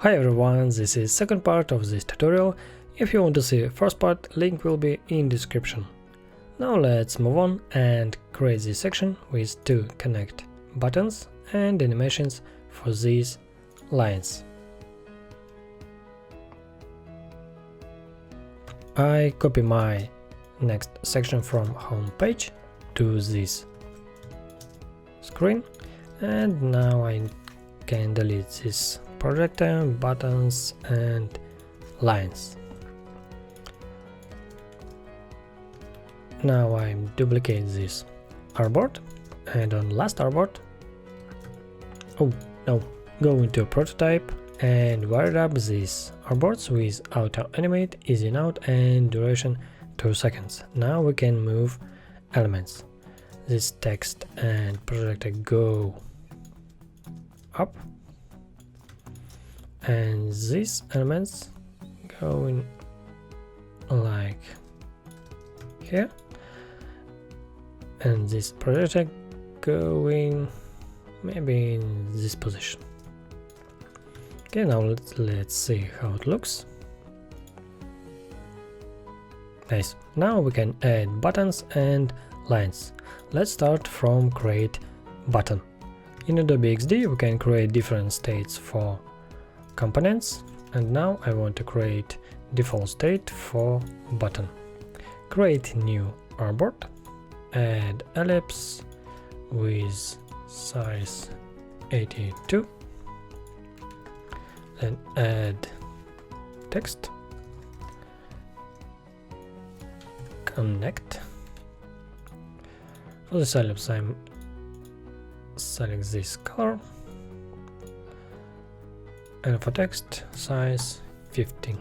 Hi everyone, this is second part of this tutorial. If you want to see first part, link will be in description. Now let's move on and create this section with two connect buttons and animations for these lines. I copy my next section from home page to this screen, and now I can delete this projector, buttons and lines. Now I duplicate this artboard, and on last artboard, go into prototype and wire up these artboards with auto animate, easy in out and duration 2 seconds. Now we can move elements. This text and projector go up, and these elements going like here, and this projector going maybe in this position. Okay, now let's see how it looks. Nice. Now we can add buttons and lines. Let's start from create button. In Adobe XD we can create different states for components, and now I want to create default state for button. Create new artboard, add ellipse with size 82, then add text, connect. For this ellipse I'm select this color, and for text size 15.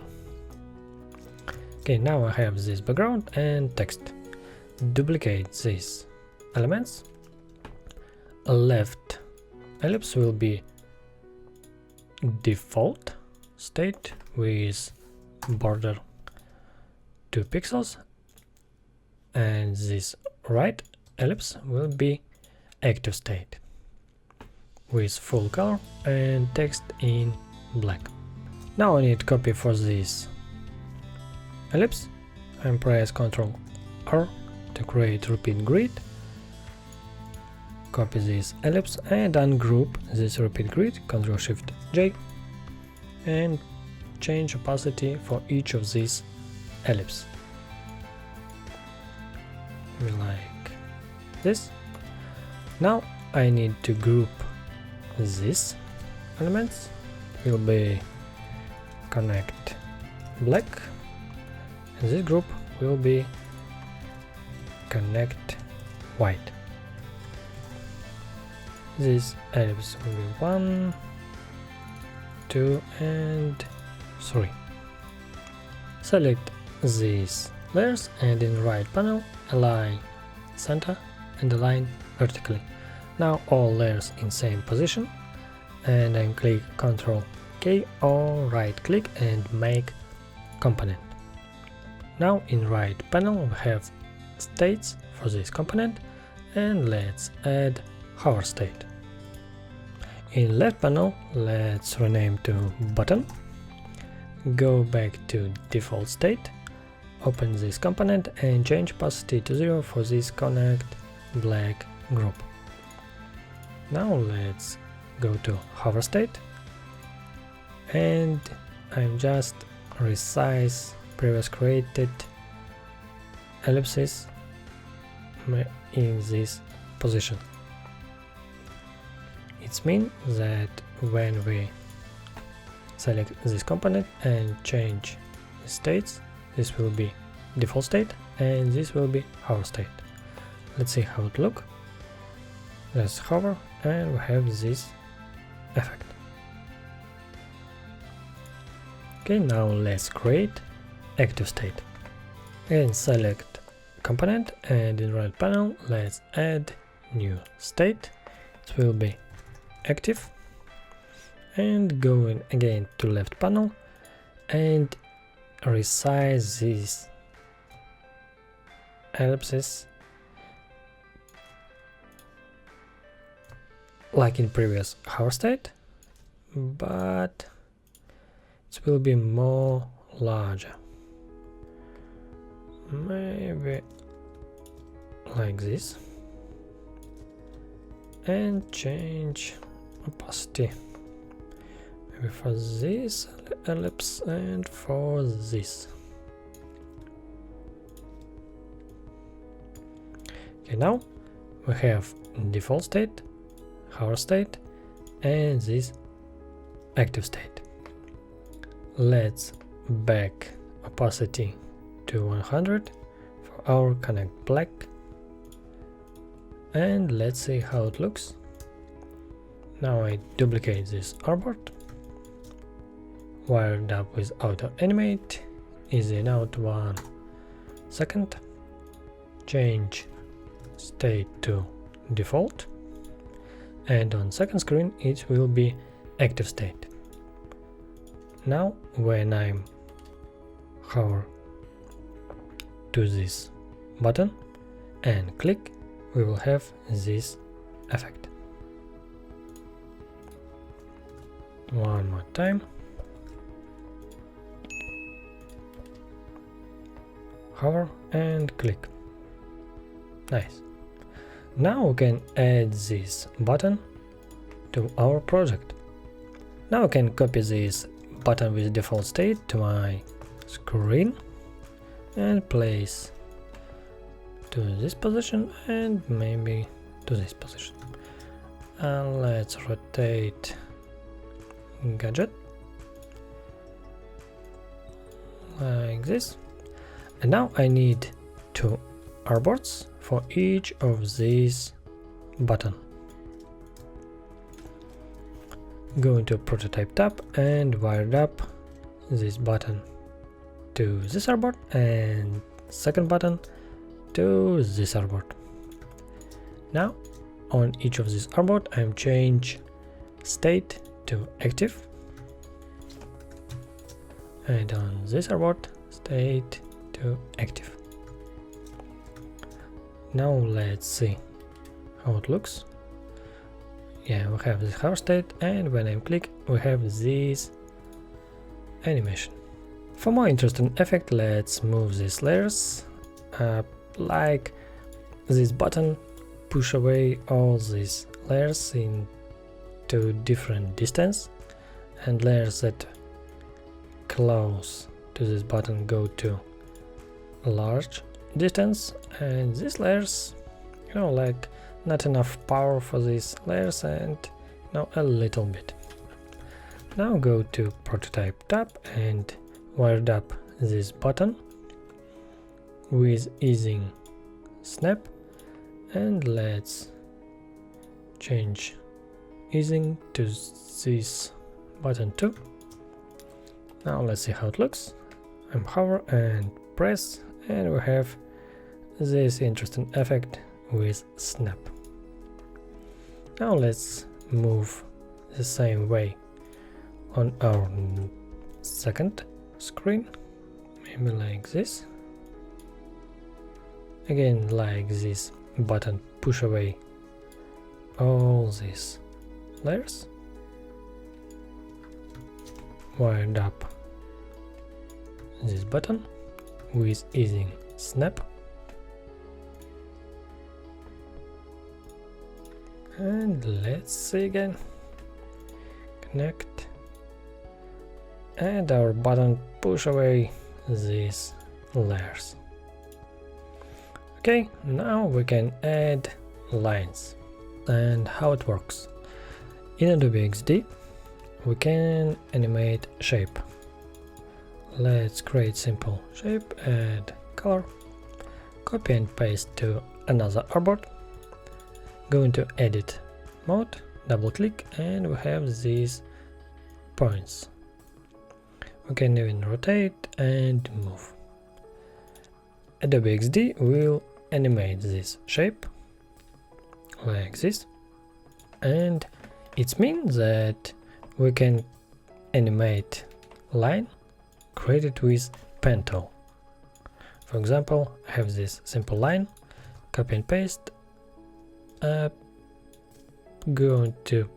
Okay, now I have this background and text. Duplicate these elements. Left ellipse will be default state with border 2 pixels, and this right ellipse will be active state with full color and text in black. Now I need copy for this ellipse and press Ctrl R to create repeat grid. Copy this ellipse and ungroup this repeat grid, Ctrl Shift J, and change opacity for each of these ellipses. Like this. Now I need to group these elements. Will be connect black, and this group will be connect white. This ellipse will be 1, 2 and 3. Select these layers and in right panel align center and align vertically. Now all layers in same position, and then click Ctrl K or right click and make component. Now in right panel we have states for this component, and let's add hover state. In left panel let's rename to button, go back to default state, open this component and change opacity to 0 for this connect black group. Now let's go to hover state, and I'm just resize previous created ellipses in this position. It means that when we select this component and change the states, this will be default state and this will be hover state. Let's see how it looks. Let's hover and we have this effect. Okay, now let's create active state. And select component, and in right panel let's add new state. It will be active, and going again to left panel and resize these ellipses like in previous hover state, but it will be more larger. Maybe like this. And change opacity. Maybe for this ellipse and for this. Okay, now we have default state, hover state, and this active state. Let's back opacity to 100 for our connect black, and let's see how it looks. Now I duplicate this artboard, wired up with auto animate, easy out 1 second, change state to default, and on second screen it will be active state. Now when I'm hover to this button and click, we will have this effect. One more time. Hover and click. Nice. Now we can add this button to our project. Now I can copy this button with default state to my screen and place to this position and maybe to this position. And let's rotate gadget like this. And now I need 2 artboards for each of these buttons. Go into prototype tab and wired up this button to this artboard and second button to this artboard. Now on each of these artboard I'm change state to active, and on this artboard state to active. Now let's see how it looks. Yeah, we have this hover state, and when I click we have this animation. For more interesting effect, let's move these layers up, like this button push away all these layers into different distance, and layers that close to this button go to a large distance, and these layers, like not enough power for these layers, and a little bit. Now go to prototype tab and wired up this button with easing snap, and let's change easing to this button too. Now let's see how it looks. I'm hover and press, and we have this interesting effect with snap. Now let's move the same way on our second screen, maybe like this. Again, like this button push away all these layers, wired up this button with easing snap, and let's see again, connect, and our button push away these layers. Okay, now we can add lines. And how it works: in Adobe XD we can animate shape. Let's create simple shape, add color, copy and paste to another artboard, go into edit mode, double click, and we have these points. We can even rotate and move. Adobe XD will animate this shape like this, and it means that we can animate line created with pen tool. For example, I have this simple line, copy and paste, go into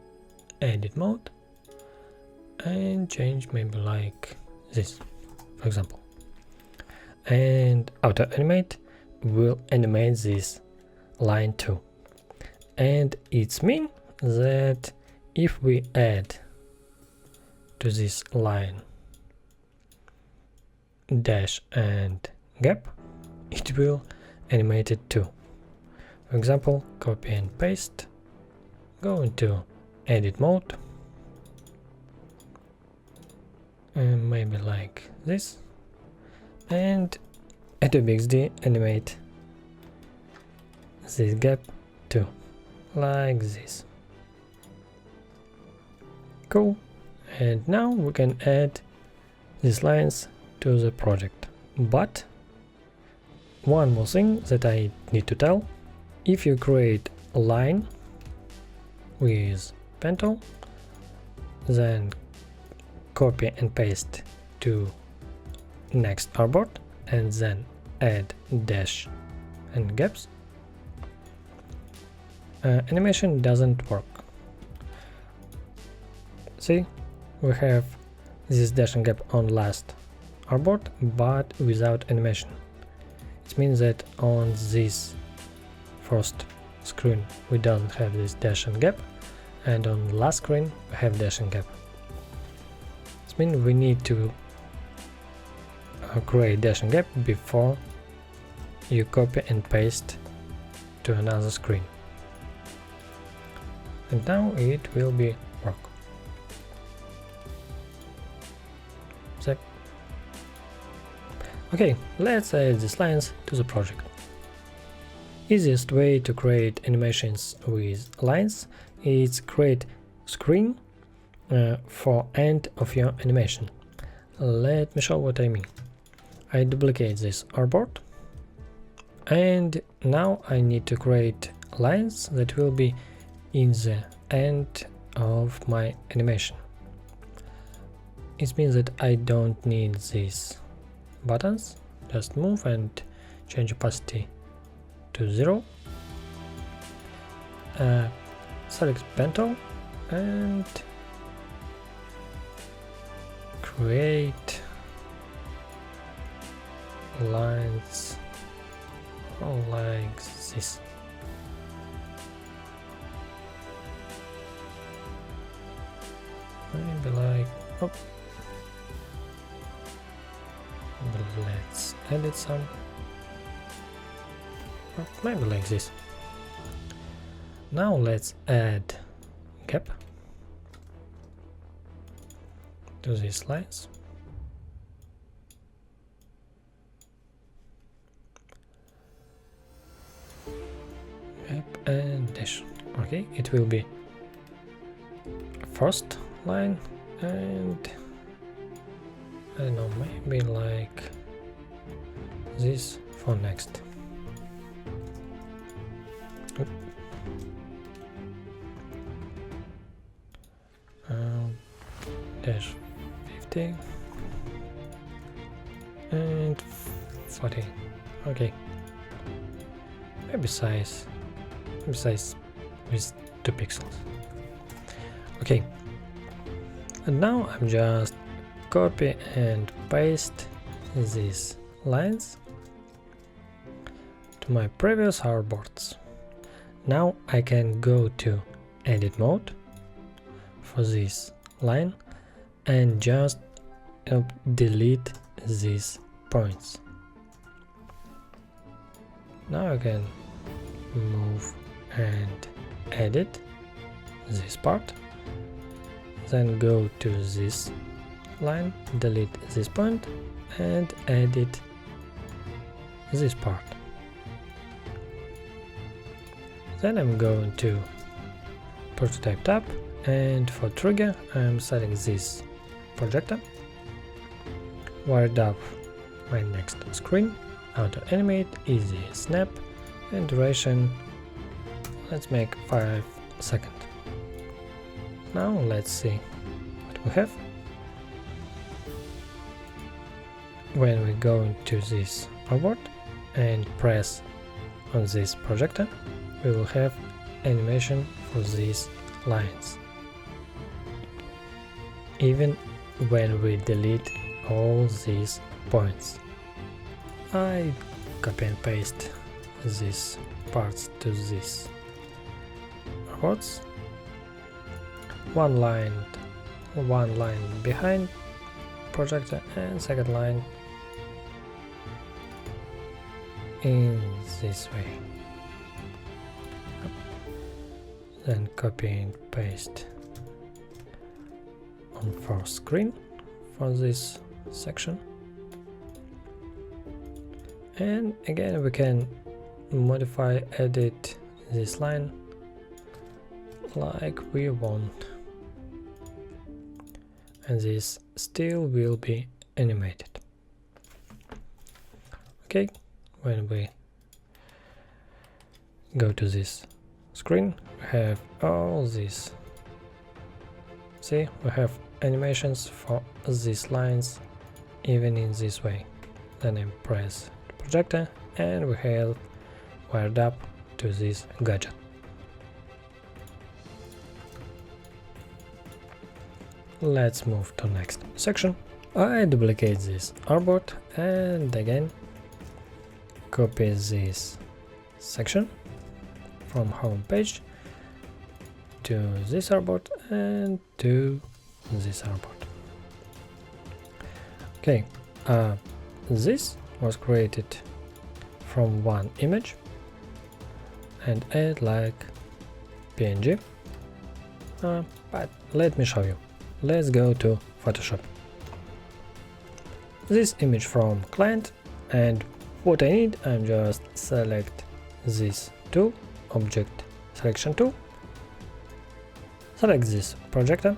edit mode and change maybe like this, for example. And auto animate will animate this line too. And it's mean that if we add to this line dash and gap, it will animate it too. For example, copy and paste, go into edit mode, and maybe like this, and Adobe XD animate this gap too, like this. Cool. And now we can add these lines to the project. But one more thing that I need to tell: if you create a line with pen tool, then copy and paste to next artboard and then add dash and gaps, animation doesn't work. See, we have this dash and gap on last artboard, but without animation. It means that on this first screen we don't have this dash and gap, and on the last screen we have dash and gap. It means we need to create dash and gap before you copy and paste to another screen. And now it will be work. Zap. Okay, let's add these lines to the project. Easiest way to create animations with lines is create screen for end of your animation. Let me show what I mean. I duplicate this artboard, and now I need to create lines that will be in the end of my animation. It means that I don't need these buttons. Just move and change opacity to 0. Select pen tool and create lines like this. Maybe like, oh, let's edit some, oh, maybe like this. Now let's add gap to these lines. Gap and dash. Okay, it will be first line, and I don't know, maybe like this for next. Oop. Dash 50 and 40. Okay, maybe size with 2 pixels. Okay, and now I'm just copy and paste these lines to my previous artboards. Now I can go to edit mode for this line and just delete these points. Now I can move and edit this part, then go to this line, delete this point and edit this part. Then I'm going to prototype tab, and for trigger I'm setting this projector, wired up my next screen, auto animate, easy snap, and duration, let's make 5 seconds. Now let's see what we have. When we go into this artboard and press on this projector, we will have animation for these lines. even when we delete all these points. I copy and paste these parts to these robots. One line behind projector and second line in this way. Then copy and paste on first screen for this section. And again we can modify, edit this line like we want, and this still will be animated. Okay, when we go to this screen, we have all these. See, we have animations for these lines even in this way. Then I press the projector and we have wired up to this gadget. Let's move to next section. I duplicate this artboard and again copy this section from home page to this artboard and to this artboard. Okay, this was created from one image and add like PNG, but let me show you. Let's go to Photoshop. This image from client, and what I need, I'm just select this tool, object selection tool, select this projector,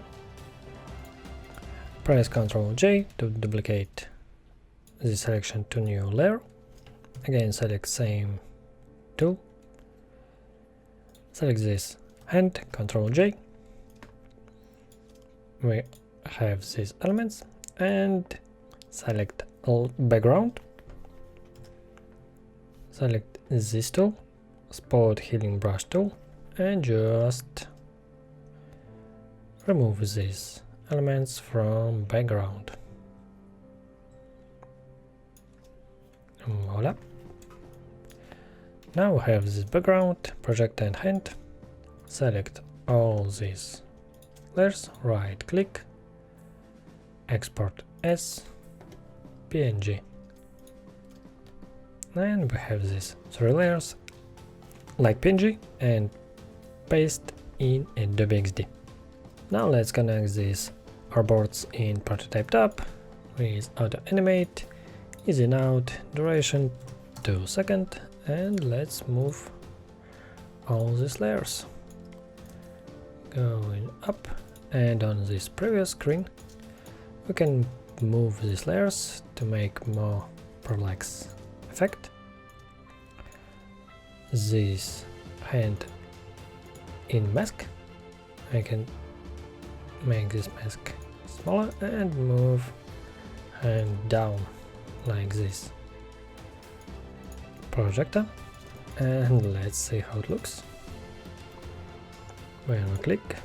press Ctrl J to duplicate this selection to new layer, again select same tool, select this hand, Ctrl J, we have these elements, and select all background, select this tool, spot healing brush tool, and just remove these elements from background. Voila! Now we have this background, project and hand, select all these layers, right click, export as PNG, and we have these three layers like PNG and paste in Adobe XD. Now let's connect these artboards in prototype tab with auto animate, easy out, duration 2 seconds, and let's move all these layers. Going up, and on this previous screen we can move these layers to make more parallax effect. This hand in mask, I can make this mask smaller and move hand down like this. Projector, and let's see how it looks. When we click,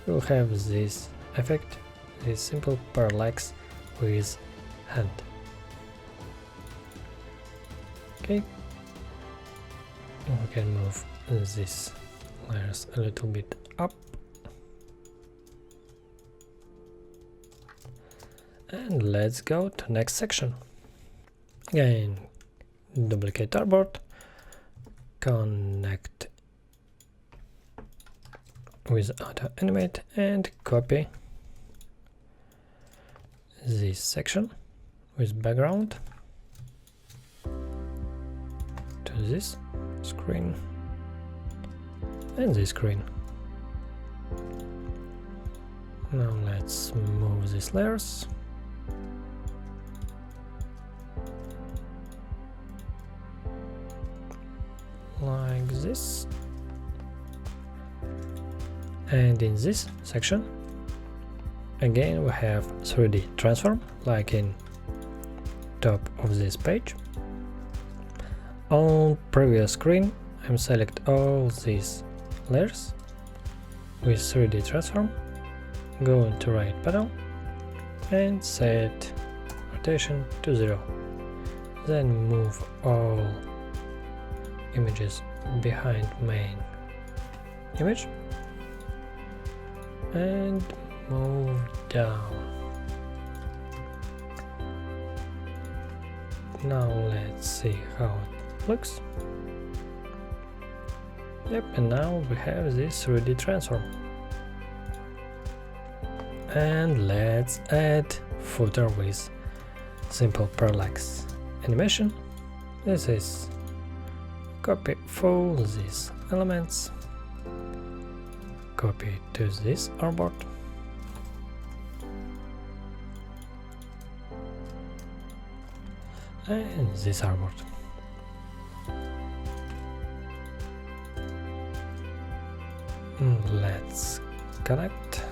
we'll have this effect, this simple parallax with hand. Okay, we can move these layers a little bit up, and let's go to next section. Again, duplicate artboard, connect with auto animate, and copy this section with background to this screen and this screen. Now let's move these layers. Like this. And in this section, again we have 3D transform, like in top of this page. On previous screen, I'm select all these layers with 3D transform, go into right panel and set rotation to 0. Then move all images behind main image and move down. Now let's see how it looks. Yep, and now we have this 3D transform. And let's add footer with simple parallax animation. This is copy all these elements, copy to this artboard, and this artboard. Let's connect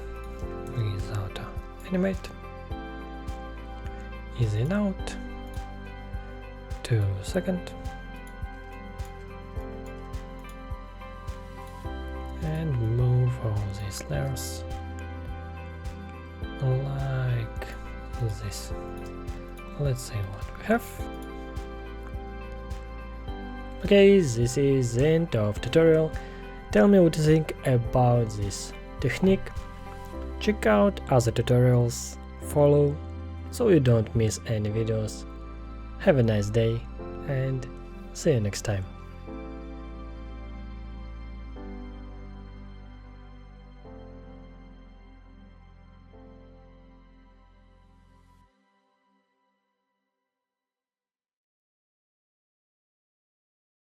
with auto animate, easy out, 2 seconds, and move all these layers like this. Let's see what we have. Okay, this is the end of tutorial. Tell me what you think about this technique. Check out other tutorials, follow, so you don't miss any videos. Have a nice day and see you next time.